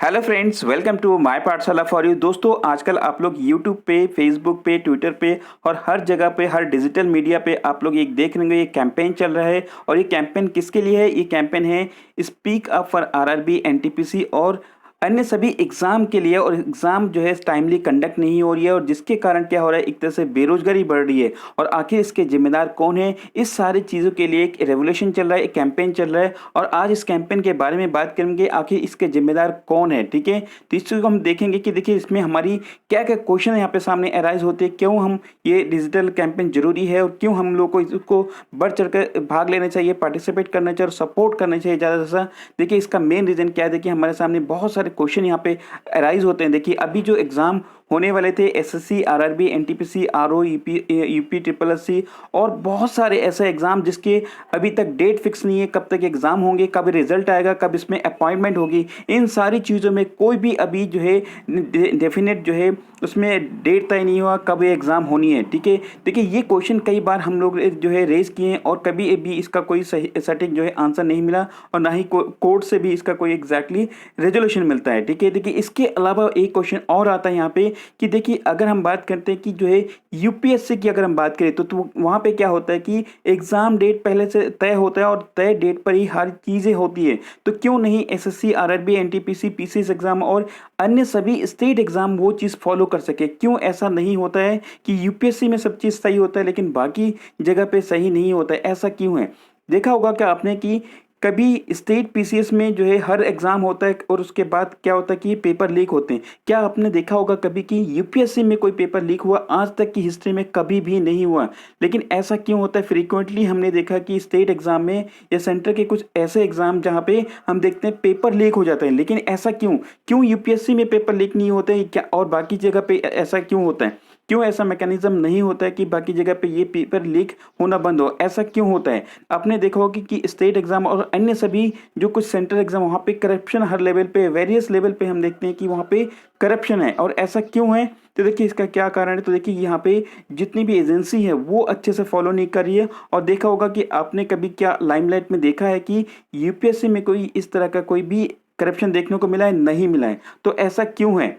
Hello friends, welcome to my Pathshala for you. दोस्तों, आजकल आप लोग यूट्यूब पे, फेसबुक पे, ट्विटर पे और हर जगह पे, हर डिजिटल मीडिया पे आप लोग एक देख रहे होंगे, ये कैंपेन चल रहा है। और ये कैंपेन किसके लिए है? ये कैंपेन है speak up for RRB, NTPC और अन्य सभी एग्जाम के लिए। और एग्जाम जो है टाइमली कंडक्ट नहीं हो रही है, और जिसके कारण क्या हो रहा है, एक तरह से बेरोजगारी बढ़ रही है। और आखिर इसके जिम्मेदार कौन है? इस सारी चीज़ों के लिए एक रेवोल्यूशन चल रहा है, एक कैंपेन चल रहा है। और आज इस कैंपेन के बारे में बात करेंगे, आखिर इसके जिम्मेदार कौन है। ठीक है, तो इस चीज़ को हम देखेंगे कि देखिए इसमें हमारी क्या क्या क्वेश्चन यहाँ पे सामने अराइज होते हैं, क्यों हम ये डिजिटल कैंपेन जरूरी है, और क्यों हम लोग को इसको बढ़ चढ़ कर भाग लेना चाहिए, पार्टिसिपेट करना चाहिए और सपोर्ट करना चाहिए ज़्यादा से ज़्यादा। देखिए इसका मेन रीज़न क्या है? देखिए हमारे सामने बहुत सारे क्वेश्चन यहाँ पे अराइज होते हैं। देखिए अभी जो एग्जाम होने वाले थे, SSC, RRB, NTPC, RO, UP triple SC और बहुत सारे ऐसे एग्जाम जिसके अभी तक डेट फिक्स नहीं है, कब तक एग्जाम होंगे, कब रिजल्ट आएगा, कब इसमें अपॉइंटमेंट होगी। इन सारी चीज़ों में कोई भी अभी जो है डेफिनेट जो है उसमें डेट तय नहीं हुआ कब ये एग्ज़ाम होनी है। ठीक है, देखिए ये क्वेश्चन कई बार हम लोग जो है रेज किए हैं, और कभी भी इसका कोई सही सटीक जो है आंसर नहीं मिला, और ना ही कोर्ट से भी इसका कोई एग्जैक्टली रेजोल्यूशन मिलता है। ठीक है, देखिए इसके अलावा एक क्वेश्चन और आता है यहाँ पे कि देखिए अगर हम बात करते हैं कि जो है यूपीएससी की अगर हम बात करें तो वहाँ पे क्या होता है कि एग्ज़ाम डेट पहले से तय होता है, और तय डेट पर ही हर चीज़ें होती है। तो क्यों नहीं SSC, RRB, NTPC, PCS exam और अन्य सभी स्टेट एग्जाम वो चीज़ फॉलो कर सके? क्यों ऐसा नहीं होता है कि यूपीएससी में सब चीज़ सही होता है लेकिन बाकी जगह पे सही नहीं होता है? ऐसा क्यों है? देखा होगा क्या आपने कि कभी स्टेट पीसीएस में जो है हर एग्जाम होता है, और उसके बाद क्या होता है कि पेपर लीक होते हैं। क्या आपने देखा होगा कभी कि यूपीएससी में कोई पेपर लीक हुआ? आज तक की हिस्ट्री में कभी भी नहीं हुआ। लेकिन ऐसा क्यों होता है? फ्रीक्वेंटली हमने देखा कि स्टेट एग्जाम में या सेंटर के कुछ ऐसे एग्जाम जहाँ पे हम देखते हैं पेपर लीक हो जाता है। लेकिन ऐसा क्यों? क्यों यूपीएससी में पेपर लीक नहीं होते हैं क्या, और बाकी जगह पे ऐसा क्यों होता है? क्यों ऐसा मैकेनिज्म नहीं होता है कि बाकी जगह पे ये पेपर लीक होना बंद हो? ऐसा क्यों होता है? आपने देखा होगा कि स्टेट एग्जाम और अन्य सभी जो कुछ सेंट्रल एग्जाम, वहाँ पे करप्शन हर लेवल पे, वेरियस लेवल पे हम देखते हैं कि वहाँ पे करप्शन है। और ऐसा क्यों है? तो देखिए इसका क्या कारण है। तो देखिए यहाँ पे जितनी भी एजेंसी है वो अच्छे से फॉलो नहीं कर रही है। और देखा होगा कि आपने कभी क्या लाइमलाइट में देखा है कि यूपीएससी में कोई इस तरह का कोई भी करप्शन देखने को मिला है? नहीं मिला है। तो ऐसा क्यों है?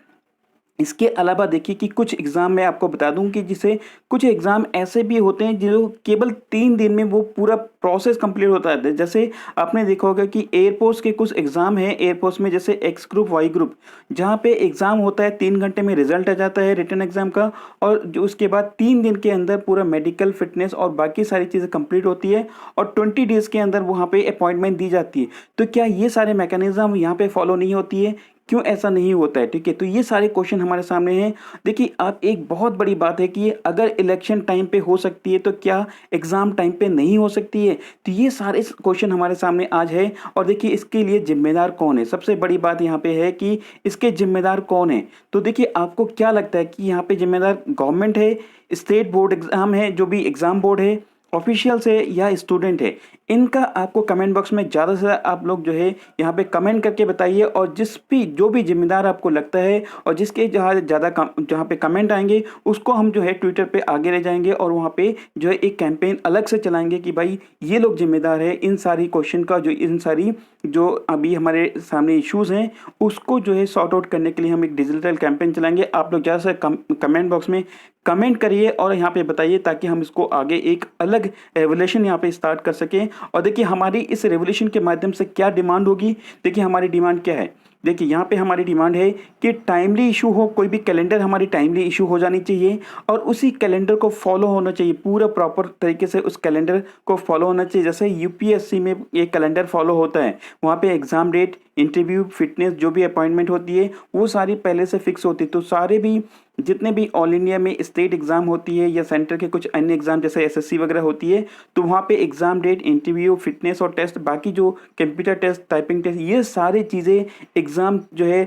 इसके अलावा देखिए कि कुछ एग्ज़ाम मैं आपको बता दूं कि जिसे कुछ एग्ज़ाम ऐसे भी होते हैं जो केवल 3 दिन में वो पूरा प्रोसेस कंप्लीट होता है। जैसे आपने देखा होगा कि एयरपोर्ट्स के कुछ एग्ज़ाम हैं, एयरपोर्ट्स में जैसे एक्स ग्रुप, वाई ग्रुप, जहाँ पे एग्ज़ाम होता है 3 घंटे में रिजल्ट आ जाता है रिटन एग्ज़ाम का, और जो उसके बाद 3 दिन के अंदर पूरा मेडिकल फिटनेस और बाकी सारी चीज़ें कंप्लीट होती है, और 20 डेज़ के अंदर वहाँ पे अपॉइंटमेंट दी जाती है। तो क्या ये सारे मैकेनिज्म यहाँ पे फॉलो नहीं होती है? क्यों ऐसा नहीं होता है? ठीक है, तो ये सारे क्वेश्चन हमारे सामने हैं। देखिए आप एक बहुत बड़ी बात है कि अगर इलेक्शन टाइम पे हो सकती है तो क्या एग्ज़ाम टाइम पे नहीं हो सकती है? तो ये सारे क्वेश्चन हमारे सामने आज है। और देखिए इसके लिए जिम्मेदार कौन है? सबसे बड़ी बात यहाँ पे है कि इसके जिम्मेदार कौन है। तो देखिए आपको क्या लगता है कि यहाँ पे जिम्मेदार गवर्नमेंट है, स्टेट बोर्ड एग्ज़ाम है, जो भी एग्ज़ाम बोर्ड है, ऑफिशियल्स है, या स्टूडेंट है? इनका आपको कमेंट बॉक्स में ज़्यादा से ज़्यादा आप लोग जो है यहाँ पे कमेंट करके बताइए। और जो भी जिम्मेदार आपको लगता है, और जिसके जहाँ ज़्यादा जहाँ पे कमेंट आएंगे, उसको हम जो है ट्विटर पे आगे ले जाएंगे, और वहाँ पे जो है एक कैंपेन अलग से चलाएंगे कि भाई ये लोग जिम्मेदार है इन सारी क्वेश्चन का, जो इन सारी जो अभी हमारे सामने इश्यूज़ हैं उसको जो है सॉर्ट आउट करने के लिए हम एक डिजिटल कैंपेन चलाएंगे। आप लोग ज़्यादा से कमेंट बॉक्स में कमेंट करिए और यहाँ पे बताइए, ताकि हम इसको आगे एक अलग रेवोल्यूशन यहाँ पे स्टार्ट कर सकें। और देखिए हमारी इस रेवोल्यूशन के माध्यम से क्या डिमांड होगी? देखिए हमारी डिमांड क्या है? देखिए यहाँ पे हमारी डिमांड है कि टाइमली इशू हो, कोई भी कैलेंडर हमारी टाइमली इशू हो जानी चाहिए, और उसी कैलेंडर को फॉलो होना चाहिए, पूरा प्रॉपर तरीके से उस कैलेंडर को फॉलो होना चाहिए। जैसे यूपीएससी में एक कैलेंडर फॉलो होता है, वहाँ पे एग्ज़ाम डेट, इंटरव्यू, फिटनेस, जो भी अपॉइंटमेंट होती है वो सारी पहले से फिक्स होती है। तो सारे भी जितने भी ऑल इंडिया में स्टेट एग्ज़ाम होती है या सेंटर के कुछ अन्य एग्ज़ाम जैसे एसएससी वगैरह होती है, तो वहाँ पे एग्ज़ाम डेट, इंटरव्यू, फिटनेस और टेस्ट, बाकी जो कंप्यूटर टेस्ट, टाइपिंग टेस्ट, ये सारी चीज़ें एग्ज़ाम जो है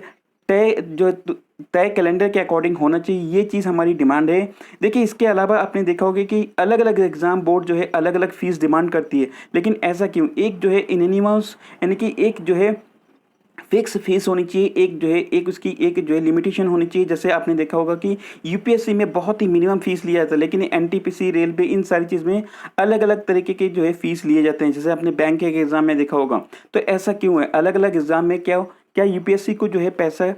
तय कैलेंडर के अकॉर्डिंग होना चाहिए। ये चीज़ हमारी डिमांड है। देखिए इसके अलावा आपने देखा होगा कि अलग अलग एग्ज़ाम बोर्ड जो है अलग अलग फ़ीस डिमांड करती है, लेकिन ऐसा क्यों? एक जो है इनोनिमस, यानी कि एक जो है फिक्स फीस होनी चाहिए, एक जो है एक उसकी एक जो है लिमिटेशन होनी चाहिए। जैसे आपने देखा होगा कि यूपीएससी में बहुत ही मिनिमम फीस लिया जाता है, लेकिन एनटीपीसी, रेलवे, इन सारी चीज़ में अलग अलग तरीके के जो है फीस लिए जाते हैं। जैसे आपने बैंक के एग्ज़ाम में देखा होगा। तो ऐसा क्यों है? अलग अलग एग्ज़ाम में क्या क्या यूपीएससी को जो है पैसा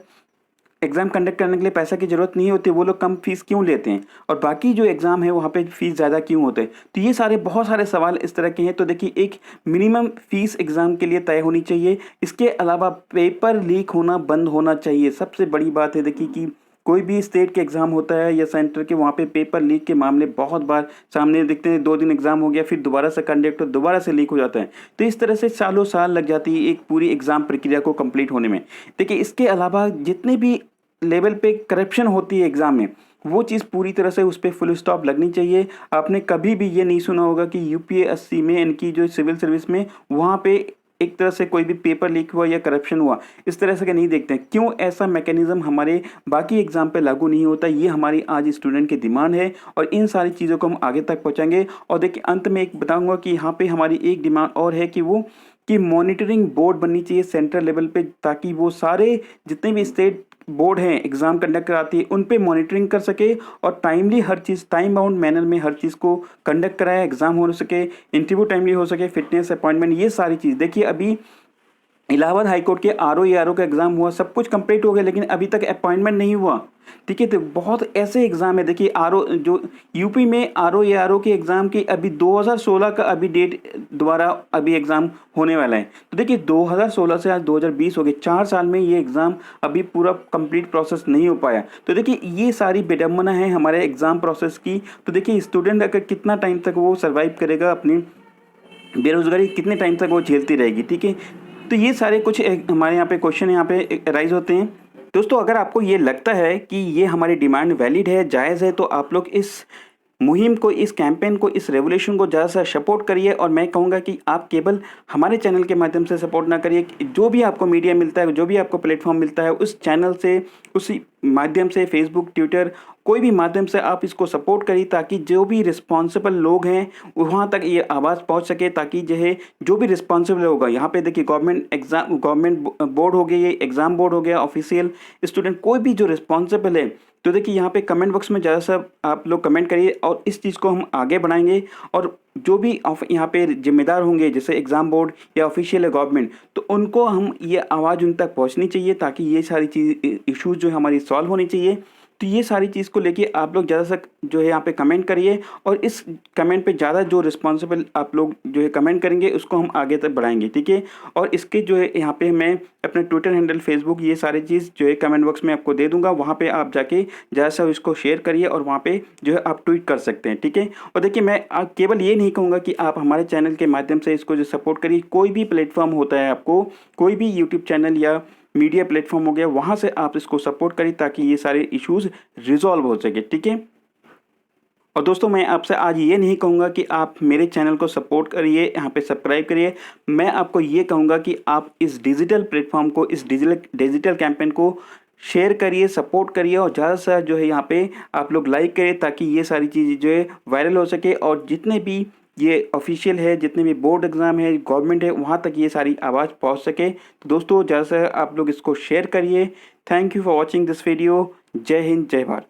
एग्ज़ाम कंडक्ट करने के लिए पैसा की ज़रूरत नहीं होती, वो लोग कम फीस क्यों लेते हैं और बाकी जो एग्ज़ाम है वहाँ पे फ़ीस ज़्यादा क्यों होते हैं? तो ये सारे बहुत सारे सवाल इस तरह के हैं। तो देखिए, एक मिनिमम फ़ीस एग्ज़ाम के लिए तय होनी चाहिए। इसके अलावा पेपर लीक होना बंद होना चाहिए। सबसे बड़ी बात है देखिए कि कोई भी स्टेट के एग्ज़ाम होता है या सेंटर के, वहाँ पे पेपर लीक के मामले बहुत बार सामने दिखते हैं। 2 दिन एग्ज़ाम हो गया, फिर दोबारा से कंडक्ट, दोबारा से लीक हो जाता है। तो इस तरह से सालों साल लग जाती है एक पूरी एग्ज़ाम प्रक्रिया को कंप्लीट होने में। देखिए, इसके अलावा जितने भी लेवल पे करप्शन होती है एग्ज़ाम में, वो चीज़ पूरी तरह से उस पे फुल स्टॉप लगनी चाहिए। आपने कभी भी ये नहीं सुना होगा कि यूपीएससी में, इनकी जो सिविल सर्विस में, वहाँ पे एक तरह से कोई भी पेपर लीक हुआ या करप्शन हुआ, इस तरह से के नहीं देखते हैं। क्यों ऐसा मैकेनिज़्म हमारे बाकी एग्ज़ाम पे लागू नहीं होता? ये हमारी आज स्टूडेंट की डिमांड है और इन सारी चीज़ों को हम आगे तक पहुँचाएँगे। और देखिए, अंत में एक बताऊँगा कि यहाँ पे हमारी एक डिमांड और है कि वो कि मॉनिटरिंग बोर्ड बननी चाहिए सेंट्रल लेवल पे, ताकि वो सारे जितने भी स्टेट बोर्ड हैं एग्ज़ाम कंडक्ट कराती है, उन पे मॉनिटरिंग कर सके और टाइमली हर चीज़, टाइम बाउंड मैनर में हर चीज़ को कंडक्ट कराए, एग्ज़ाम हो सके, इंटरव्यू टाइमली हो सके, फिटनेस, अपॉइंटमेंट, ये सारी चीज़। देखिए, अभी इलाहाबाद हाई कोर्ट के आरओ एआरओ का एग्ज़ाम हुआ, सब कुछ कंप्लीट हो गया, लेकिन अभी तक अपॉइंटमेंट नहीं हुआ। ठीक है, तो बहुत ऐसे एग्ज़ाम है। देखिए, आरओ जो यूपी में आरओ एआरओ के एग्ज़ाम की अभी 2016 का अभी डेट दोबारा अभी एग्ज़ाम होने वाला है। तो देखिए, 2016 से आज 2020 हो गए, 4 साल में ये एग्ज़ाम अभी पूरा कंप्लीट प्रोसेस नहीं हो पाया। तो देखिए, ये सारी विडंबना है हमारे एग्ज़ाम प्रोसेस की। तो देखिए, स्टूडेंट अगर कितना टाइम तक वो सर्वाइव करेगा, अपनी बेरोज़गारी कितने टाइम तक वो झेलती रहेगी। ठीक है, तो ये सारे कुछ हमारे यहाँ पे क्वेश्चन यहाँ पे राइज़ होते हैं। दोस्तों, अगर आपको ये लगता है कि ये हमारी डिमांड वैलिड है, जायज़ है, तो आप लोग इस मुहिम को, इस कैंपेन को, इस रेवोल्यूशन को ज़्यादा से सपोर्ट करिए। और मैं कहूँगा कि आप केवल हमारे चैनल के माध्यम से सपोर्ट ना करिए, जो भी आपको मीडिया मिलता है, जो भी आपको प्लेटफॉर्म मिलता है, उस चैनल से, उसी माध्यम से, फेसबुक, ट्विटर, कोई भी माध्यम से आप इसको सपोर्ट करिए, ताकि जो भी रिस्पॉन्सिबल लोग हैं वहाँ तक ये आवाज़ पहुँच सके, ताकि जो है जो भी रिस्पॉन्सिबल होगा, यहाँ पे देखिए गवर्नमेंट बोर्ड हो गया, ये एग्ज़ाम बोर्ड हो गया, ऑफिशियल स्टूडेंट, कोई भी जो रिस्पॉन्सिबल है, तो देखिए यहाँ पे कमेंट बॉक्स में ज़्यादा से आप लोग कमेंट करिए और इस चीज़ को हम आगे बढ़ाएंगे। और जो भी यहाँ पे जिम्मेदार होंगे, जैसे एग्ज़ाम बोर्ड या ऑफिशियल है गवर्नमेंट, तो उनको हम ये आवाज़ उन तक पहुँचनी चाहिए, ताकि ये सारी चीज़, इश्यूज़ जो हमारी सॉल्व होनी चाहिए। तो ये सारी चीज़ को लेके आप लोग ज़्यादा से जो है यहाँ पे कमेंट करिए और इस कमेंट पे ज़्यादा जो रिस्पॉन्सिबल आप लोग जो है कमेंट करेंगे, उसको हम आगे तक बढ़ाएंगे। ठीक है, और इसके जो है यहाँ पे मैं अपने ट्विटर हैंडल, फेसबुक, ये सारी चीज़ जो है कमेंट बॉक्स में आपको दे दूंगा। वहाँ पे आप जाके ज़्यादा से इसको शेयर करिए और वहाँ पे जो है आप ट्वीट कर सकते हैं। ठीक है, और देखिए, मैं केवल ये नहीं कहूँगा कि आप हमारे चैनल के माध्यम से इसको जो सपोर्ट करिए, कोई भी प्लेटफॉर्म होता है, आपको कोई भी यूट्यूब चैनल या मीडिया प्लेटफॉर्म हो गया, वहाँ से आप इसको सपोर्ट करिए, ताकि ये सारे इश्यूज़ रिजॉल्व हो सके। ठीक है, और दोस्तों, मैं आपसे आज ये नहीं कहूँगा कि आप मेरे चैनल को सपोर्ट करिए, यहाँ पे सब्सक्राइब करिए। मैं आपको ये कहूँगा कि आप इस डिजिटल प्लेटफॉर्म को, इस डिजिटल कैंपेन को शेयर करिए, सपोर्ट करिए और ज़्यादा से ज़्यादा जो है यहाँ पे आप लोग लाइक करिए, ताकि ये सारी चीज़ें जो है वायरल हो सके और जितने भी ये ऑफिशियल है, जितने भी बोर्ड एग्ज़ाम है, गवर्नमेंट है, वहाँ तक ये सारी आवाज़ पहुँच सके। तो दोस्तों, ज़्यादा से आप लोग इसको शेयर करिए। Thank you for watching this video. जय हिंद, जय भारत।